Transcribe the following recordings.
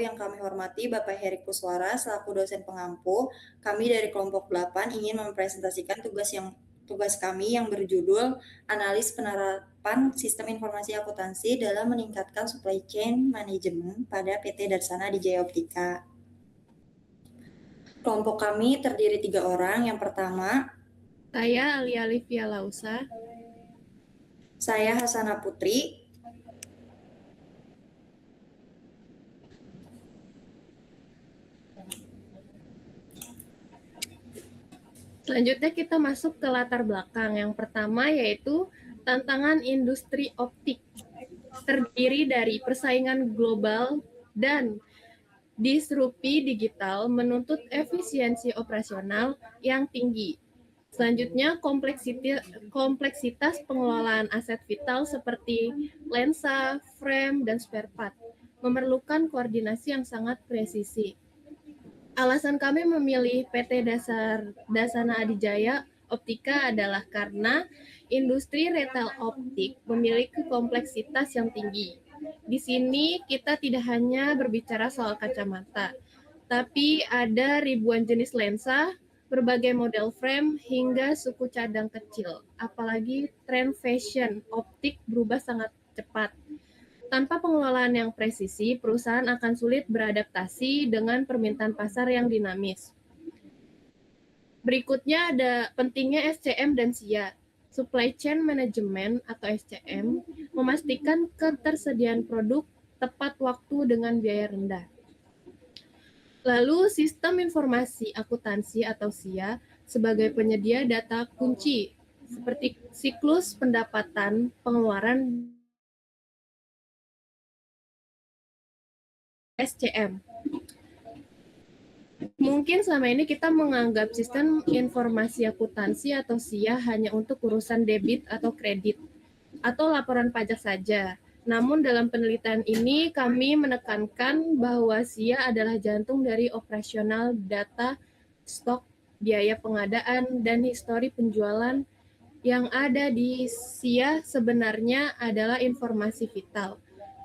yang kami hormati Bapak Herik Kuswara selaku dosen pengampu, kami dari kelompok 8 ingin mempresentasikan tugas kami yang berjudul Analis Penerapan Sistem Informasi Akuntansi dalam Meningkatkan Supply Chain Management pada PT Darsana Adijaya Optika. Kelompok kami terdiri 3 orang. Yang pertama, saya Alia Livia Lausa. Saya Hasana Putri. Selanjutnya kita masuk ke latar belakang. Yang pertama yaitu tantangan industri optik. Terdiri dari persaingan global dan disrupsi digital menuntut efisiensi operasional yang tinggi. Selanjutnya, kompleksitas pengelolaan aset vital seperti lensa, frame, dan spare part memerlukan koordinasi yang sangat presisi. Alasan kami memilih PT Darsana Adijaya Optika adalah karena industri retail optik memiliki kompleksitas yang tinggi. Di sini kita tidak hanya berbicara soal kacamata, tapi ada ribuan jenis lensa, berbagai model frame, hingga suku cadang kecil. Apalagi tren fashion optik berubah sangat cepat. Tanpa pengelolaan yang presisi, perusahaan akan sulit beradaptasi dengan permintaan pasar yang dinamis. Berikutnya ada pentingnya SCM dan SIA. Supply Chain Management atau SCM memastikan ketersediaan produk tepat waktu dengan biaya rendah. Lalu Sistem Informasi Akuntansi atau SIA sebagai penyedia data kunci seperti siklus pendapatan, pengeluaran, SCM. Mungkin selama ini kita menganggap sistem informasi akuntansi atau SIA hanya untuk urusan debit atau kredit atau laporan pajak saja. Namun dalam penelitian ini kami menekankan bahwa SIA adalah jantung dari operasional data, stok, biaya pengadaan, dan histori penjualan. Yang ada di SIA sebenarnya adalah informasi vital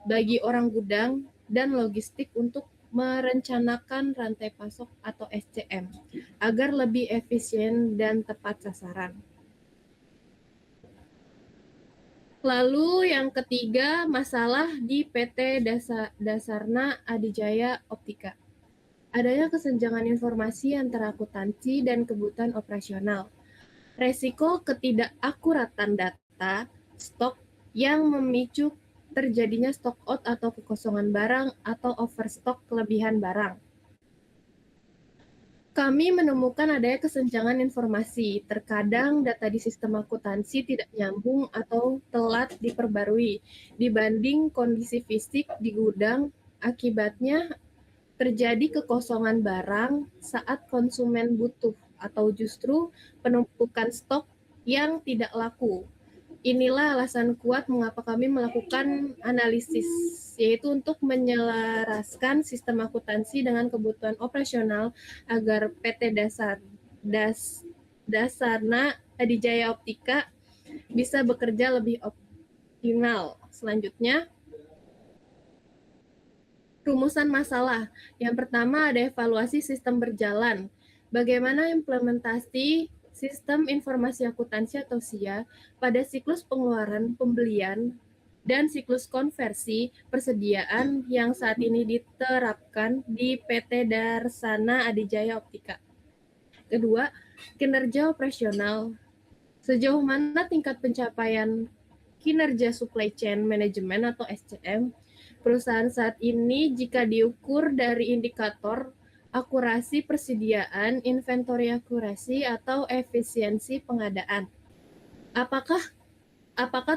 bagi orang gudang dan logistik untuk merencanakan rantai pasok atau SCM agar lebih efisien dan tepat sasaran. Lalu yang ketiga, masalah di PT Darsana Adijaya Optika. Adanya kesenjangan informasi antara akuntansi dan kebutuhan operasional. Resiko ketidakakuratan data, stok yang memicu terjadinya stock out atau kekosongan barang atau overstock kelebihan barang. Kami menemukan adanya kesenjangan informasi. Terkadang data di sistem akuntansi tidak nyambung atau telat diperbarui dibanding kondisi fisik di gudang. Akibatnya terjadi kekosongan barang saat konsumen butuh atau justru penumpukan stok yang tidak laku. Inilah alasan kuat mengapa kami melakukan analisis, yaitu untuk menyelaraskan sistem akuntansi dengan kebutuhan operasional agar PT Darsana Adijaya Optika bisa bekerja lebih optimal. Selanjutnya, rumusan masalah. Yang pertama ada evaluasi sistem berjalan. Bagaimana implementasi sistem informasi akuntansi atau SIA pada siklus pengeluaran, pembelian, dan siklus konversi persediaan yang saat ini diterapkan di PT Darsana Adijaya Optika. Kedua, kinerja operasional. Sejauh mana tingkat pencapaian kinerja supply chain management atau SCM perusahaan saat ini jika diukur dari indikator akurasi persediaan, inventory akurasi, atau efisiensi pengadaan. Apakah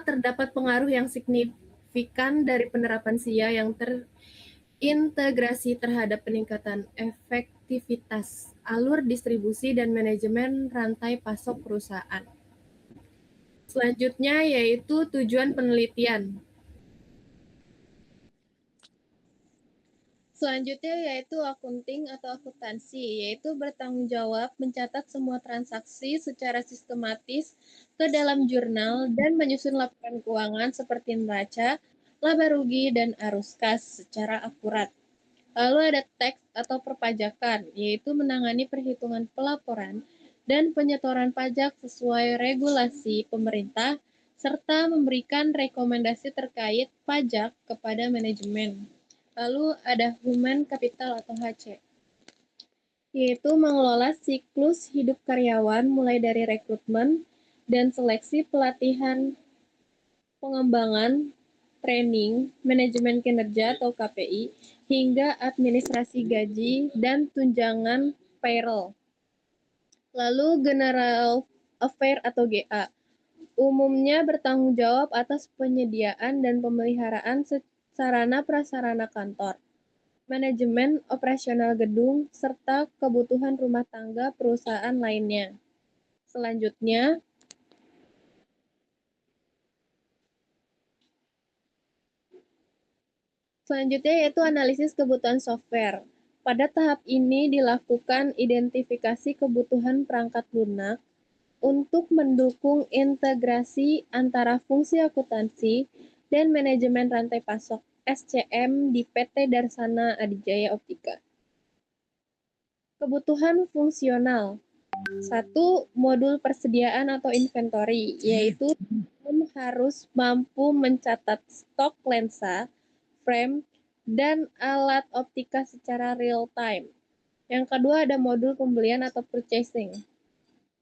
terdapat pengaruh yang signifikan dari penerapan SIA yang terintegrasi terhadap peningkatan efektivitas alur distribusi dan manajemen rantai pasok perusahaan? Selanjutnya yaitu tujuan penelitian. Selanjutnya yaitu accounting atau akuntansi, yaitu bertanggung jawab mencatat semua transaksi secara sistematis ke dalam jurnal dan menyusun laporan keuangan seperti neraca, laba rugi, dan arus kas secara akurat. Lalu ada tax atau perpajakan, yaitu menangani perhitungan pelaporan dan penyetoran pajak sesuai regulasi pemerintah, serta memberikan rekomendasi terkait pajak kepada manajemen. Lalu ada human capital atau HC, yaitu mengelola siklus hidup karyawan mulai dari rekrutmen dan seleksi, pelatihan, pengembangan, training, manajemen kinerja atau KPI, hingga administrasi gaji dan tunjangan payroll. Lalu General Affair atau GA, umumnya bertanggung jawab atas penyediaan dan pemeliharaan sarana prasarana kantor, manajemen operasional gedung, serta kebutuhan rumah tangga perusahaan lainnya. Selanjutnya, yaitu analisis kebutuhan software. Pada tahap ini dilakukan identifikasi kebutuhan perangkat lunak untuk mendukung integrasi antara fungsi akuntansi dan manajemen rantai pasok (SCM) di PT Darsana Adijaya Optika. Kebutuhan fungsional. 1. Modul persediaan atau inventory, yaitu harus mampu mencatat stok lensa, frame, dan alat optika secara real time. Yang kedua ada modul pembelian atau purchasing,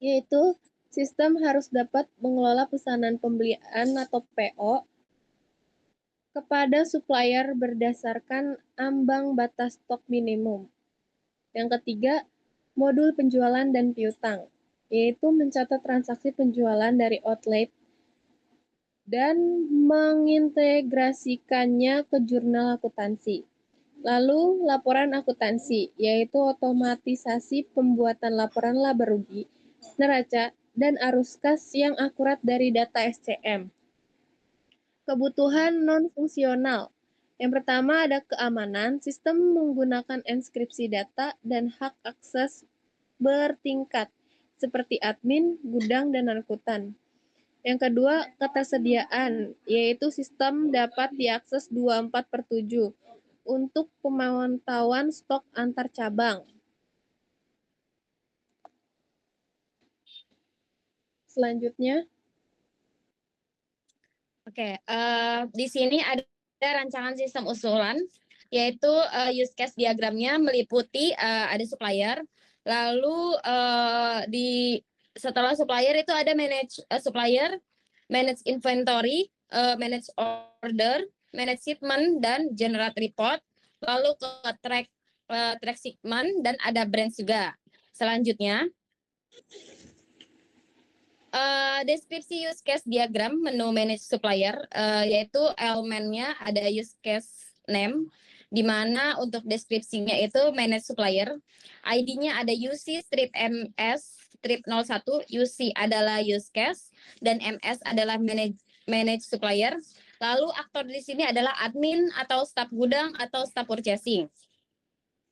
yaitu sistem harus dapat mengelola pesanan pembelian atau PO kepada supplier berdasarkan ambang batas stok minimum. Yang ketiga, modul penjualan dan piutang, yaitu mencatat transaksi penjualan dari outlet dan mengintegrasikannya ke jurnal akuntansi. Lalu, laporan akuntansi, yaitu otomatisasi pembuatan laporan laba rugi, neraca, dan arus kas yang akurat dari data SCM. Kebutuhan non-fungsional. Yang pertama ada keamanan, sistem menggunakan enkripsi data dan hak akses bertingkat, seperti admin, gudang, dan angkutan. Yang kedua, ketersediaan, yaitu sistem dapat diakses 24/7 untuk pemantauan stok antar cabang. Selanjutnya, Oke, di sini ada rancangan sistem usulan, yaitu use case diagramnya meliputi ada supplier, lalu setelah supplier itu ada manage supplier, manage inventory, manage order, manage shipment, dan generate report, lalu ke track shipment, dan ada branch juga. Selanjutnya, deskripsi use case diagram menu manage supplier, yaitu elemennya ada use case name, di mana untuk deskripsinya itu manage supplier, ID-nya ada UC strip MS strip 01, UC adalah use case, dan MS adalah manage supplier. Lalu aktor di sini adalah admin atau staf gudang atau staf purchasing.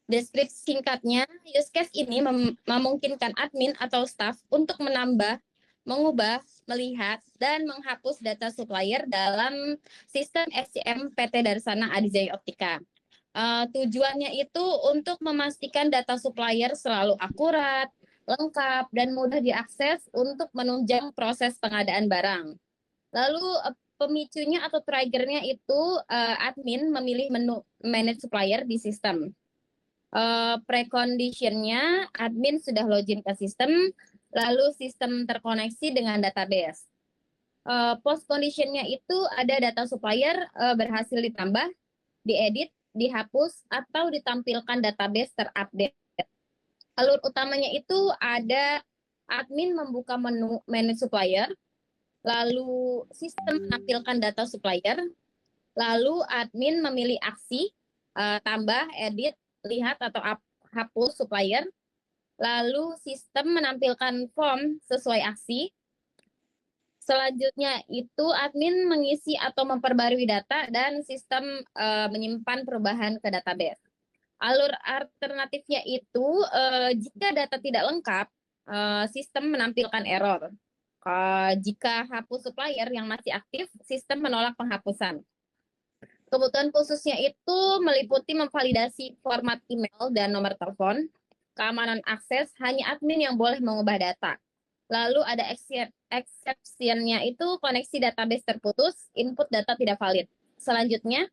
Deskripsi singkatnya, use case ini memungkinkan admin atau staf untuk menambah, mengubah, melihat, dan menghapus data supplier dalam sistem SCM PT Darsana Adijaya Optika. Tujuannya itu untuk memastikan data supplier selalu akurat, lengkap, dan mudah diakses untuk menunjang proses pengadaan barang. Lalu pemicunya atau triggernya itu admin memilih menu manage supplier di sistem. Preconditionnya admin sudah login ke sistem, lalu sistem terkoneksi dengan database. Post conditionnya itu ada data supplier berhasil ditambah, diedit, dihapus, atau ditampilkan database terupdate. Alur utamanya itu ada admin membuka menu manage supplier, lalu sistem menampilkan data supplier, lalu admin memilih aksi, tambah, edit, lihat, atau hapus supplier, lalu sistem menampilkan form sesuai aksi. Selanjutnya itu admin mengisi atau memperbarui data dan sistem menyimpan perubahan ke database. Alur alternatifnya itu jika data tidak lengkap, sistem menampilkan error. Jika hapus supplier yang masih aktif, sistem menolak penghapusan. Kebutuhan khususnya itu meliputi memvalidasi format email dan nomor telepon, keamanan akses, hanya admin yang boleh mengubah data. Lalu ada exception-nya itu koneksi database terputus, input data tidak valid. Selanjutnya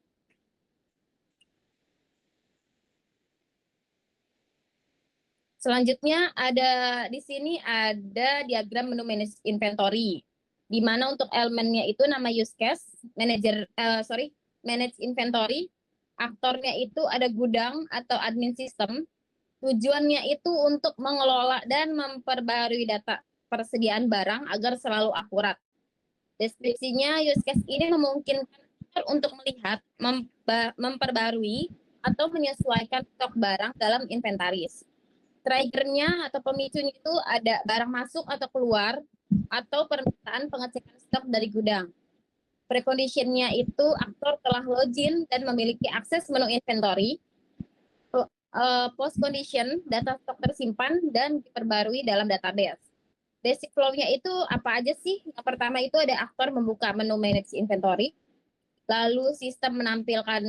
ada di sini ada diagram menu manage inventory, di mana untuk elemennya itu nama use case, manage inventory, aktornya itu ada gudang atau admin system, tujuannya itu untuk mengelola dan memperbarui data persediaan barang agar selalu akurat. Deskripsinya use case ini memungkinkan untuk melihat, memperbarui, atau menyesuaikan stok barang dalam inventaris. Triggernya atau pemicunya itu ada barang masuk atau keluar, atau permintaan pengecekan stok dari gudang. Preconditionnya itu aktor telah login dan memiliki akses menu inventory. Post condition, data stok tersimpan dan diperbarui dalam database. Basic flow-nya itu apa aja sih? Yang pertama itu ada aktor membuka menu manage inventory, lalu sistem menampilkan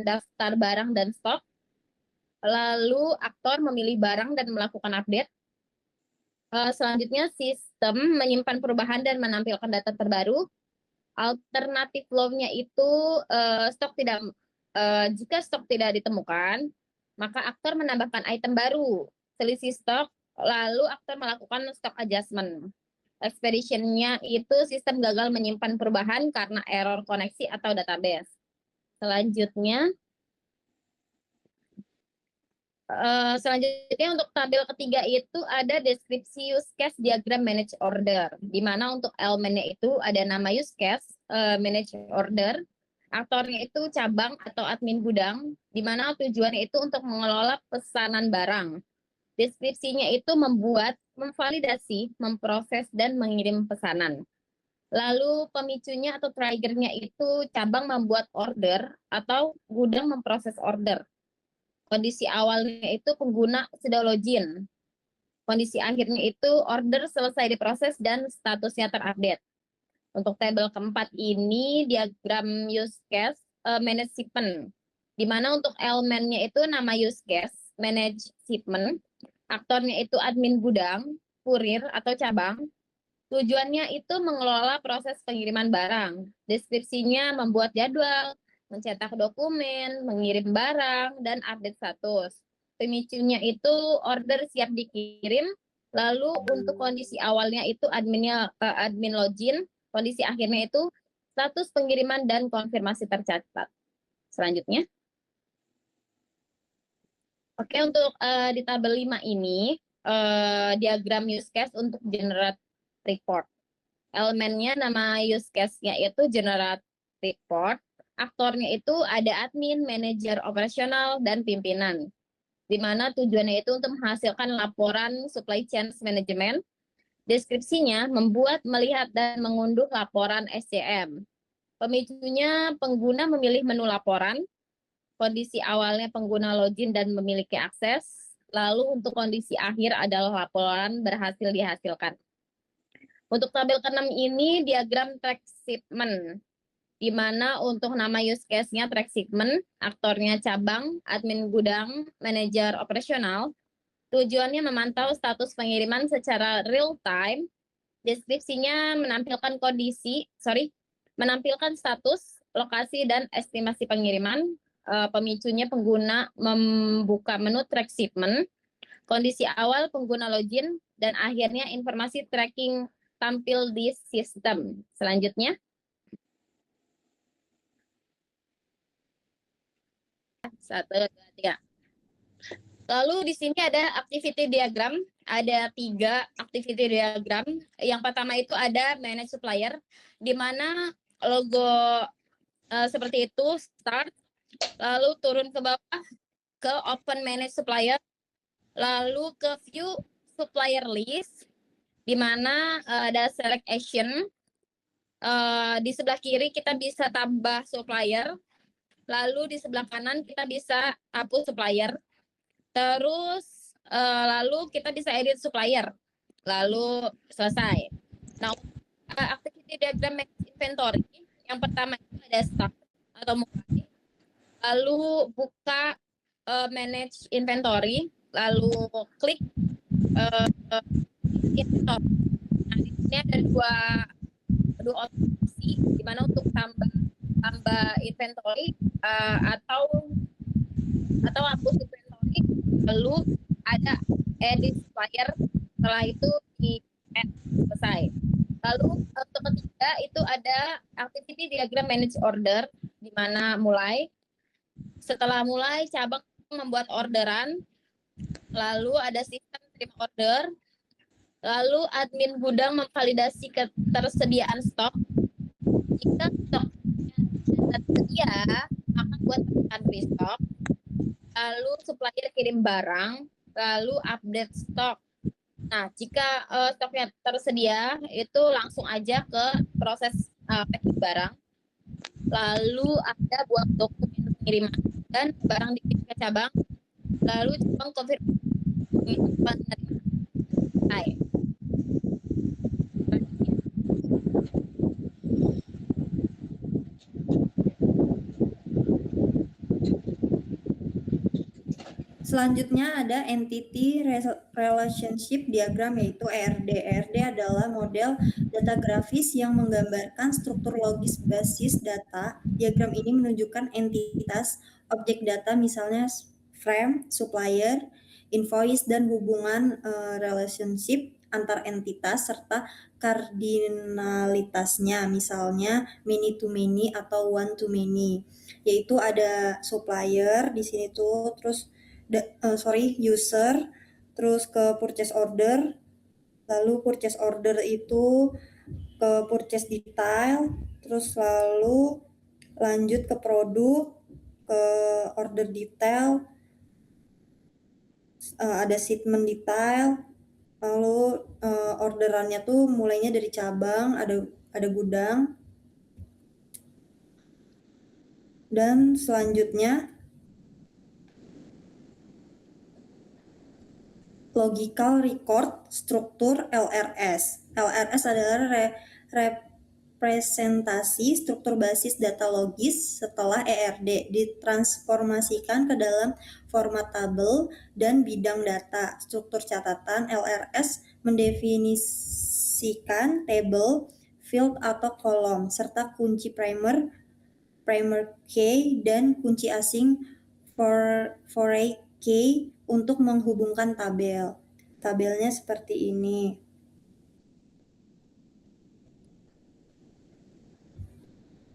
daftar barang dan stok, lalu aktor memilih barang dan melakukan update. Selanjutnya sistem menyimpan perubahan dan menampilkan data terbaru. Alternatif flow-nya itu jika stok tidak ditemukan, maka aktor menambahkan item baru, selisih stok, lalu aktor melakukan stock adjustment. Expedition-nya itu sistem gagal menyimpan perubahan karena error koneksi atau database. Selanjutnya untuk tabel ketiga itu ada deskripsi use case diagram manage order, di mana untuk elemennya itu ada nama use case, manage order, aktornya itu cabang atau admin gudang, di mana tujuannya itu untuk mengelola pesanan barang. Deskripsinya itu membuat, memvalidasi, memproses, dan mengirim pesanan. Lalu pemicunya atau triggernya itu cabang membuat order atau gudang memproses order. Kondisi awalnya itu pengguna sudah login. Kondisi akhirnya itu order selesai diproses dan statusnya terupdate. Untuk tabel keempat ini diagram use case manage shipment, di mana untuk elemennya itu nama use case, manage shipment, aktornya itu admin gudang, kurir atau cabang. Tujuannya itu mengelola proses pengiriman barang. Deskripsinya membuat jadwal, mencetak dokumen, mengirim barang, dan update status. Pemicunya itu order siap dikirim, lalu untuk kondisi awalnya itu admin login, kondisi akhirnya itu status pengiriman dan konfirmasi tercatat. Selanjutnya. Oke, untuk di tabel 5 ini, diagram use case untuk generate report. Elemennya nama use case-nya itu generate report. Aktornya itu ada admin, manajer operasional, dan pimpinan. Di mana tujuannya itu untuk menghasilkan laporan supply chain management. Deskripsinya membuat, melihat, dan mengunduh laporan SCM. Pemicunya pengguna memilih menu laporan. Kondisi awalnya pengguna login dan memiliki akses. Lalu untuk kondisi akhir adalah laporan berhasil dihasilkan. Untuk tabel ke-6 ini diagram track shipment, di mana untuk nama use case-nya track shipment, aktornya cabang, admin gudang, manajer operasional. Tujuannya memantau status pengiriman secara real time. Deskripsinya menampilkan status, lokasi, dan estimasi pengiriman. Pemicunya pengguna membuka menu track shipment. Kondisi awal pengguna login, dan akhirnya informasi tracking tampil di sistem. Selanjutnya. Satu, dua, tiga. Lalu di sini ada activity diagram, ada 3 activity diagram. Yang pertama itu ada manage supplier, di mana logo seperti itu, start, lalu turun ke bawah ke open manage supplier, lalu ke view supplier list, di mana ada select action. Di sebelah kiri kita bisa tambah supplier, lalu di sebelah kanan kita bisa hapus supplier. Terus lalu kita bisa edit supplier, lalu selesai. Nah, activity diagram inventory yang pertama itu ada start atau mulai, lalu buka manage inventory, lalu klik inventory. Nah, di sini ada dua opsi di mana untuk tambah inventory atau hapus inventory, lalu ada edit supplier, setelah itu di add, selesai. Lalu untuk ketiga itu ada activity diagram manage order, di mana setelah mulai cabang membuat orderan, lalu ada sistem terima order, lalu admin gudang memvalidasi ketersediaan stok. Jika stok tersedia, maka buat tekan restock, lalu supplier kirim barang, lalu update stok. Nah, jika stoknya tersedia, itu langsung aja ke proses packing barang. Lalu ada buat dokumen pengiriman dan barang dikirim ke cabang. Lalu cabang konfirmasi penerima. Hai. Selanjutnya ada Entity Relationship Diagram yaitu ERD. ERD adalah model data grafis yang menggambarkan struktur logis basis data. Diagram ini menunjukkan entitas objek data misalnya frame, supplier, invoice, dan hubungan relationship antar entitas serta kardinalitasnya misalnya many to many atau one to many. Yaitu ada supplier di sini tuh, terus user, terus ke purchase order, lalu purchase order itu ke purchase detail, terus lalu lanjut ke produk, ke order detail, ada shipment detail, lalu orderannya tuh mulainya dari cabang, ada gudang, dan selanjutnya Logical Record Struktur LRS. LRS adalah representasi struktur basis data logis setelah ERD ditransformasikan ke dalam format tabel dan bidang data. Struktur catatan LRS mendefinisikan table, field atau kolom, serta kunci primer key, dan kunci asing foreign key untuk menghubungkan tabel. Tabelnya seperti ini.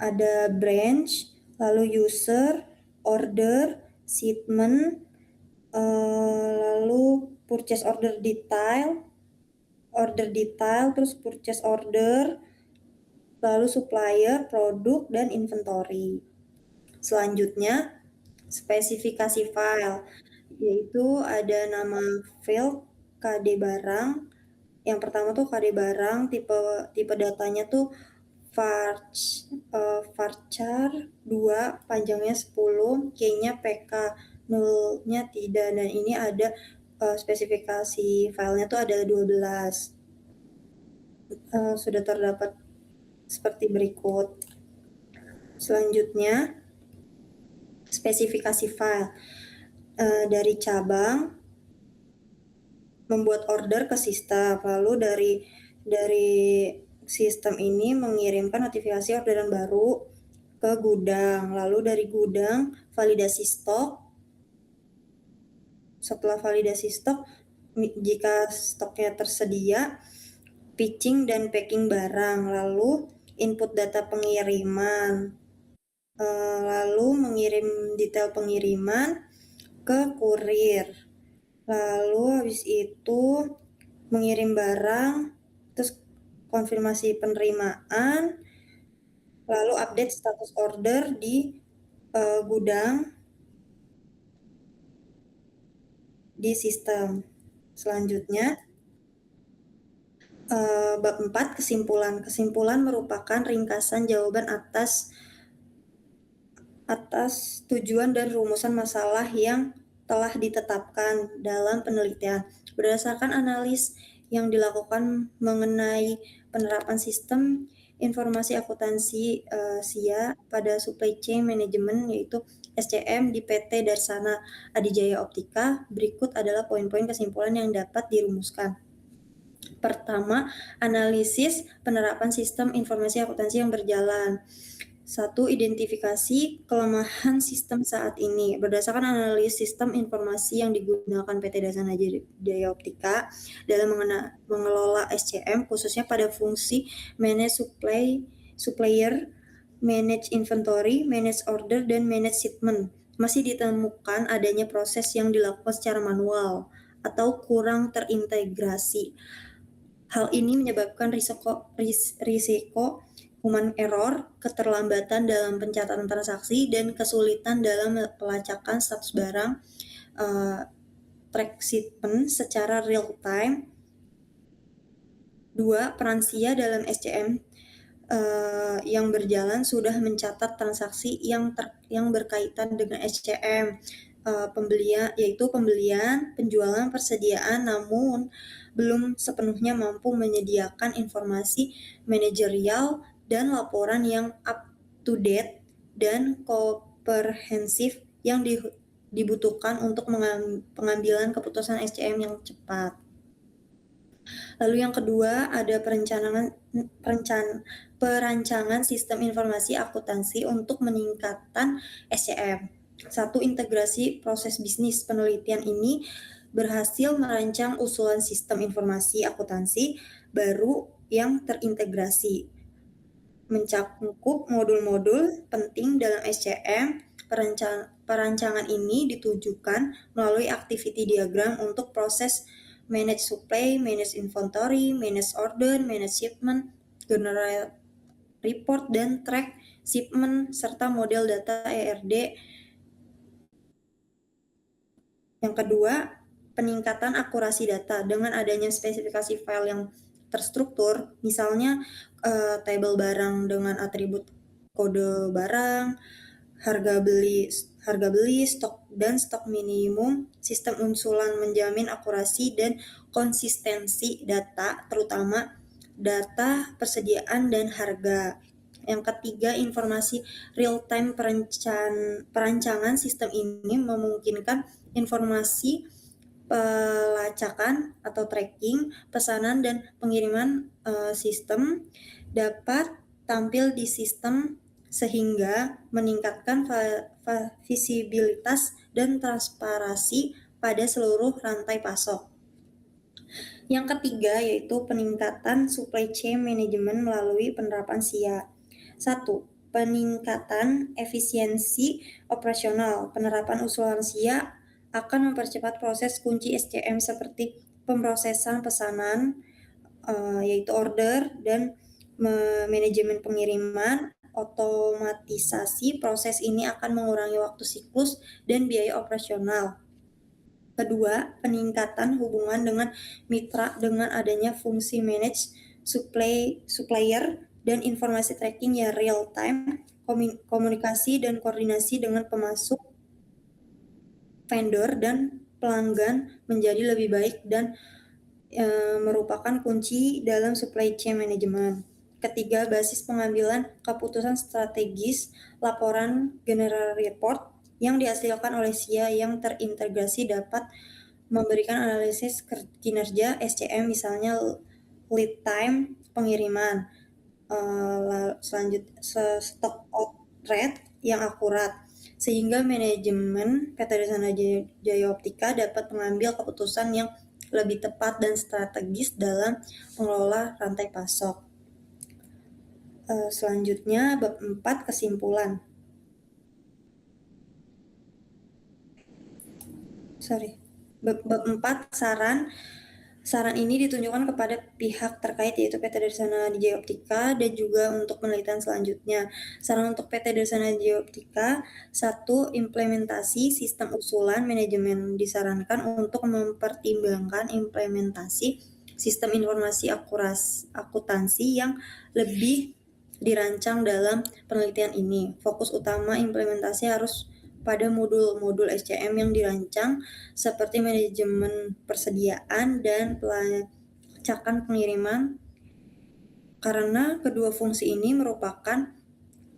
Ada branch, lalu user, order, shipment, lalu purchase order detail, terus purchase order, lalu supplier, produk, dan inventory. Selanjutnya, spesifikasi file, yaitu ada nama field, KD barang. Yang pertama tuh KD barang, tipe datanya tuh varchar 2, panjangnya 10, key-nya PK, nullnya tidak, dan ini ada spesifikasi filenya tuh ada 12. Sudah terdapat seperti berikut. Selanjutnya, spesifikasi file. Dari cabang membuat order ke sistem, lalu dari sistem ini mengirimkan notifikasi orderan baru ke gudang, lalu dari gudang validasi stok. Setelah validasi stok, jika stoknya tersedia, pitching dan packing barang, lalu input data pengiriman, lalu mengirim detail pengiriman ke kurir, lalu habis itu mengirim barang, terus konfirmasi penerimaan, lalu update status order di gudang di sistem. Selanjutnya bab 4 kesimpulan. Kesimpulan merupakan ringkasan jawaban atas tujuan dan rumusan masalah yang telah ditetapkan dalam penelitian. Berdasarkan analis yang dilakukan mengenai penerapan sistem informasi akuntansi SIA pada supply chain management yaitu SCM di PT Darsana Adijaya Optika. Berikut adalah poin-poin kesimpulan yang dapat dirumuskan. Pertama, analisis penerapan sistem informasi akuntansi yang berjalan. 1. Identifikasi kelemahan sistem saat ini. Berdasarkan analisis sistem informasi yang digunakan PT Darsana Jaya Optika dalam mengelola SCM, khususnya pada fungsi manage supplier, manage inventory, manage order, dan manage shipment, masih ditemukan adanya proses yang dilakukan secara manual atau kurang terintegrasi. Hal ini menyebabkan risiko human error, keterlambatan dalam pencatatan transaksi, dan kesulitan dalam pelacakan status barang track shipment secara real time. 2. Peran SIA dalam SCM yang berjalan sudah mencatat transaksi yang berkaitan dengan SCM, yaitu pembelian, penjualan, persediaan, namun belum sepenuhnya mampu menyediakan informasi manajerial dan laporan yang up-to-date dan komprehensif yang dibutuhkan untuk pengambilan keputusan SCM yang cepat. Lalu yang kedua ada perancangan sistem informasi akuntansi untuk meningkatkan SCM. 1. Integrasi proses bisnis. Penelitian ini berhasil merancang usulan sistem informasi akuntansi baru yang terintegrasi, mencakup modul-modul penting dalam SCM. Perancangan ini ditujukan melalui activity diagram untuk proses manage supply, manage inventory, manage order, manage shipment, generate report, dan track shipment, serta model data ERD. Yang kedua, peningkatan akurasi data dengan adanya spesifikasi file yang terstruktur, misalnya tabel barang dengan atribut kode barang, harga beli, stok dan stok minimum. Sistem usulan menjamin akurasi dan konsistensi data, terutama data persediaan dan harga. Yang ketiga, informasi real-time. Perancangan sistem ini memungkinkan informasi pelacakan atau tracking, pesanan, dan pengiriman sistem dapat tampil di sistem sehingga meningkatkan visibilitas dan transparansi pada seluruh rantai pasok. Yang ketiga yaitu peningkatan supply chain management melalui penerapan SIA. 1. Peningkatan efisiensi operasional. Penerapan usulan SIA akan mempercepat proses kunci SCM seperti pemrosesan pesanan, yaitu order, dan manajemen pengiriman. Otomatisasi proses ini akan mengurangi waktu siklus dan biaya operasional. Kedua, peningkatan hubungan dengan mitra dengan adanya fungsi manage supplier dan informasi tracking yang real time, komunikasi dan koordinasi dengan pemasok, vendor, dan pelanggan menjadi lebih baik dan merupakan kunci dalam supply chain management. Ketiga, basis pengambilan keputusan strategis. Laporan general report yang dihasilkan oleh SIA yang terintegrasi dapat memberikan analisis kinerja SCM, misalnya lead time pengiriman, stock out rate yang akurat, sehingga manajemen PT Darsana Jaya Optika dapat mengambil keputusan yang lebih tepat dan strategis dalam mengelola rantai pasok. Selanjutnya bab 4 kesimpulan. Bab 4 saran ini ditunjukkan kepada pihak terkait yaitu PT Darsana Jaya Optika dan juga untuk penelitian selanjutnya. Saran untuk PT Darsana Jaya Optika: 1. Implementasi sistem usulan manajemen. Disarankan untuk mempertimbangkan implementasi sistem informasi akuntansi yang lebih dirancang dalam penelitian ini. Fokus utama implementasi harus pada modul-modul SCM yang dirancang seperti manajemen persediaan dan pelacakan pengiriman, karena kedua fungsi ini merupakan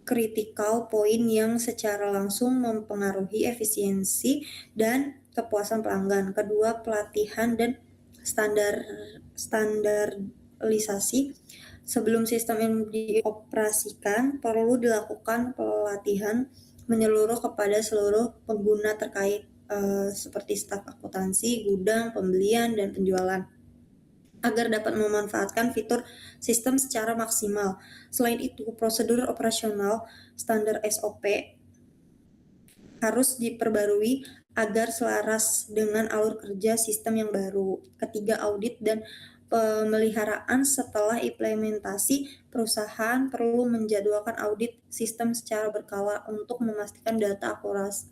critical point yang secara langsung mempengaruhi efisiensi dan kepuasan pelanggan. Kedua, pelatihan dan standarisasi. Sebelum sistem ini dioperasikan, perlu dilakukan pelatihan menyeluruh kepada seluruh pengguna terkait seperti staf akuntansi, gudang, pembelian, dan penjualan, agar dapat memanfaatkan fitur sistem secara maksimal. Selain itu, prosedur operasional standar SOP harus diperbarui agar selaras dengan alur kerja sistem yang baru. Ketiga, audit dan pemeliharaan. Setelah implementasi, perusahaan perlu menjadwalkan audit sistem secara berkala untuk memastikan data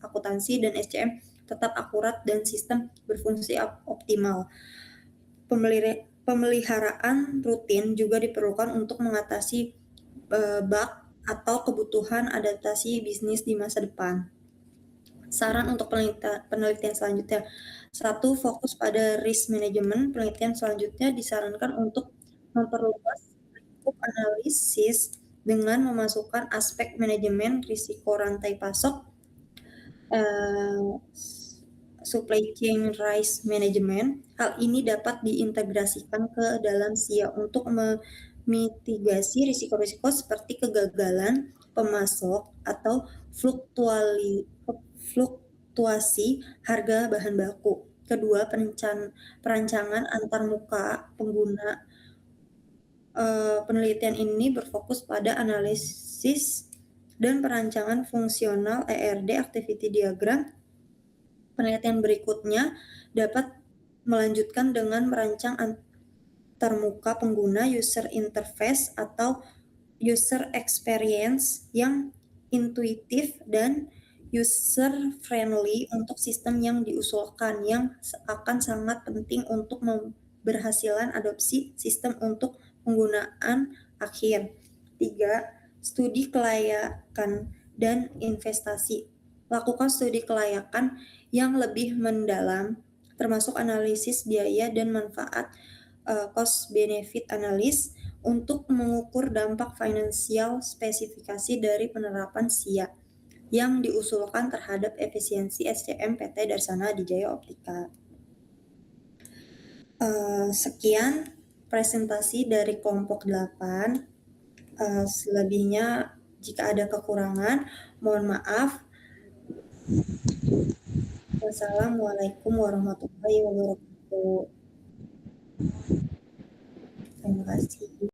akuntansi dan SCM tetap akurat dan sistem berfungsi optimal. Pemeliharaan rutin juga diperlukan untuk mengatasi bug atau kebutuhan adaptasi bisnis di masa depan. Saran untuk penelitian selanjutnya. 1. Fokus pada risk management. Penelitian selanjutnya disarankan untuk memperluas lingkup analisis dengan memasukkan aspek manajemen risiko rantai pasok, supply chain risk management. Hal ini dapat diintegrasikan ke dalam SIA untuk memitigasi risiko-risiko seperti kegagalan pemasok atau fluktuasi harga bahan baku. Kedua, perancangan antarmuka pengguna. Penelitian ini berfokus pada analisis dan perancangan fungsional ERD activity diagram. Penelitian berikutnya dapat melanjutkan dengan merancang antarmuka pengguna user interface atau user experience yang intuitif dan user friendly untuk sistem yang diusulkan, yang akan sangat penting untuk berhasilan adopsi sistem untuk penggunaan akhir. 3. Studi kelayakan dan investasi. Lakukan studi kelayakan yang lebih mendalam, termasuk analisis biaya dan manfaat cost benefit analysis untuk mengukur dampak finansial spesifikasi dari penerapan SIA yang diusulkan terhadap efisiensi SCM PT Darsana Adijaya Optika. Sekian presentasi dari kelompok 8. Selebihnya jika ada kekurangan, mohon maaf. Wassalamualaikum warahmatullahi wabarakatuh. Terima kasih.